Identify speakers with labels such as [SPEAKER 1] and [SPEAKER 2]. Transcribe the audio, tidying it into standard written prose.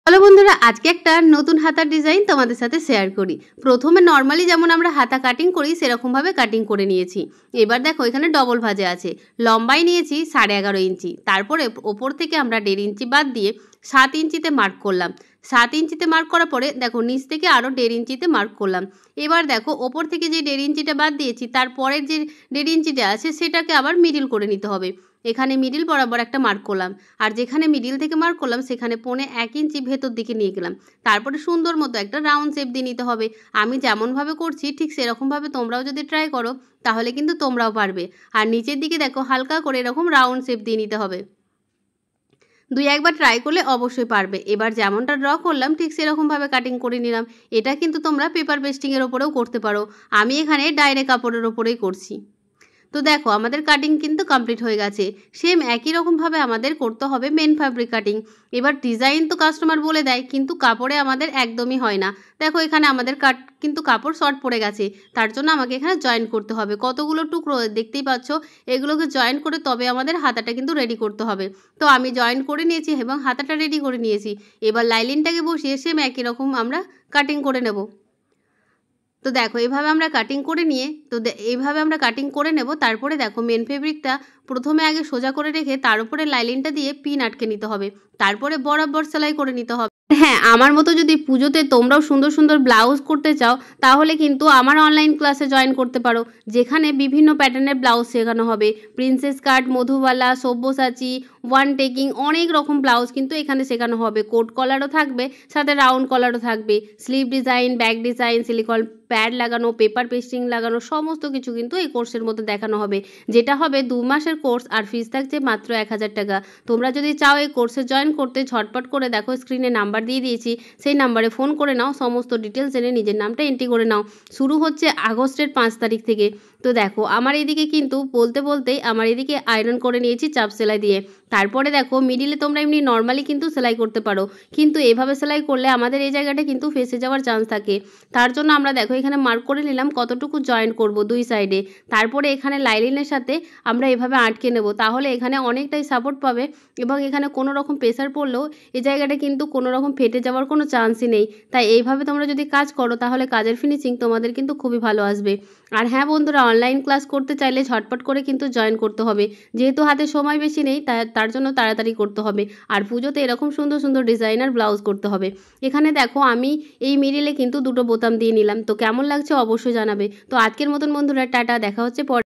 [SPEAKER 1] Hello বন্ধুরা, আজকে একটা নতুন হাতার ডিজাইন তোমাদের সাথে শেয়ার করি। প্রথমে নর্মালি যেমন আমরা হাতা কাটিং করি সেরকমভাবে কাটিং করে নিয়েছি। এবার দেখো এখানে ডবল ভাঁজে আছে, লম্বাই নিয়েছি 11.5 ইঞ্চি, তারপরে ওপর থেকে আমরা 1.5 ইঞ্চি বাদ দিয়ে 7 ইঞ্চিতে মার্ক করলাম। 7 ইঞ্চিতে মার্ক করার পরে দেখো নিচ থেকে আরও 1.5 ইঞ্চিতে মার্ক করলাম। এবার দেখো ওপর থেকে যে 1.5 ইঞ্চিটা বাদ দিয়েছি তারপরের যে 1.5 ইঞ্চিটা আছে সেটাকে আবার মিডিল করে নিতে হবে। এখানে মিডিল বরাবর একটা মার্ক করলাম, আর যেখানে মিডিল থেকে মার্ক করলাম সেখানে 1.5 ইঞ্চি ভেতর দিকে নিয়ে গেলাম। তারপরে সুন্দর মতো একটা রাউন্ড শেপ দিয়ে নিতে হবে। আমি যেমনভাবে করছি ঠিক সেরকমভাবে তোমরাও যদি ট্রাই করো তাহলে কিন্তু তোমরাও পারবে। আর নিচের দিকে দেখো হালকা করে এরকম রাউন্ড শেপ দিয়ে নিতে হবে। দুই একবার ট্রাই করলে অবশ্যই পারবে। এবার যেমনটা ড্র করলাম ঠিক সেরকমভাবে কাটিং করে নিলাম। এটা কিন্তু তোমরা পেপার পেস্টিংয়ের ওপরেও করতে পারো, আমি এখানে ডাইরেক্ট কাপড়ের ওপরেই করছি। তো দেখো আমাদের কাটিং কিন্তু কমপ্লিট হয়ে গেছে। সেম একই রকমভাবে আমাদের করতে হবে মেন ফ্যাব্রিক কাটিং। এবার ডিজাইন তো কাস্টমার বলে দেয়, কিন্তু কাপড়ে আমাদের একদমই হয় না। দেখো এখানে আমাদের কিন্তু কাপড় শর্ট পড়ে গেছে, তার জন্য আমাকে এখানে জয়েন করতে হবে। কতগুলো টুকরো দেখতেই পাচ্ছ, এগুলোকে জয়েন করে তবে আমাদের হাতাটা কিন্তু রেডি করতে হবে। তো আমি জয়েন করে নিয়েছি এবং হাতাটা রেডি করে নিয়েছি। এবার লাইলিনটাকে বসিয়ে সেম একই রকম আমরা কাটিং করে নেব। তো দেখো এইভাবে আমরা কাটিং করে নিয়ে এইভাবে আমরা কাটিং করে নেব। তারপরে দেখো মেন ফেব্রিকটা প্রথমে আগে সোজা করে রেখে তার উপরে লাইলিনটা দিয়ে পিন আটকে নিতে হবে, তারপরে বরাবর সেলাই করে নিতে হবে। হ্যাঁ, আমার মতো যদি পুজোতে তোমরাও সুন্দর সুন্দর ব্লাউজ করতে চাও তাহলে কিন্তু আমার অনলাইন ক্লাসে জয়েন করতে পারো, যেখানে বিভিন্ন প্যাটার্নের ব্লাউজ শেখানো হবে। প্রিন্সেস কাট, মধুবালা, সব্যসাচী, ওয়ান টেকিং, অনেক রকম ব্লাউজ কিন্তু এখানে শেখানো হবে। কোট কলারও থাকবে, সাথে রাউন্ড কলারও থাকবে, sleeve design, back design, silicon pad লাগানো, পেপার পেস্টিং লাগানো, সমস্ত কিছু কিন্তু এই কোর্সের মধ্যে দেখানো হবে। যেটা হবে 2 মাসের কোর্স, আর ফিস থাকছে মাত্র 1000 টাকা। তোমরা যদি চাও এই কোর্সে জয়েন করতে ঝটপট করে দেখো স্ক্রিনে নাম্বার দিয়ে দিয়েছি, সেই নাম্বারে ফোন করে নাও, সমস্ত ডিটেলস জেনে নিজের নামটা এন্ট্রি করে নাও। শুরু হচ্ছে আগস্টের 5 তারিখ থেকে। তো দেখো আমার এদিকে কিন্তু বলতে বলতেই আমার এদিকে আয়রন করে নিয়েছি চাপ সেলাই দিয়ে। তারপরে দেখো মিডিলে তোমরা এমনি নর্মালি কিন্তু সেলাই করতে পারো, কিন্তু এভাবে সেলাই করলে আমাদের এই জায়গাটা কিন্তু ফেসে যাওয়ার চান্স থাকে। তার জন্য আমরা দেখো এখানে মার্ক করে নিলাম কতটুকু জয়েন করব দুই সাইডে। তারপরে এখানে লাইলিনের সাথে আমরা এভাবে আটকে নেব, তাহলে এখানে অনেকটাই সাপোর্ট পাবে এবং এখানে কোনো রকম প্রেসার পড়লেও এই জায়গাটা কিন্তু কোনো রকম ফেটে যাওয়ার কোনো চান্সই নেই। তাই এইভাবে তোমরা যদি কাজ করো তাহলে কাজের ফিনিশিং তোমাদের কিন্তু খুবই ভালো আসবে। আর হ্যাঁ বন্ধুরা, অনলাইন ক্লাস করতে চাইলে ঝটপট করে কিন্তু জয়েন করতে হবে, যেহেতু হাতে সময় বেশি নেই তার জন্য তাড়াতাড়ি করতে হবে। আর পুজোতে এরকম সুন্দর সুন্দর ডিজাইনার ব্লাউজ করতে হবে। এখানে দেখো আমি এই মিডিলে কিন্তু দুটো বোতাম দিয়ে নিলাম। তো কেমন লাগছে অবশ্যই জানাবে। তো আজকের মতন বন্ধুরা টাটা, দেখা হচ্ছে পরে।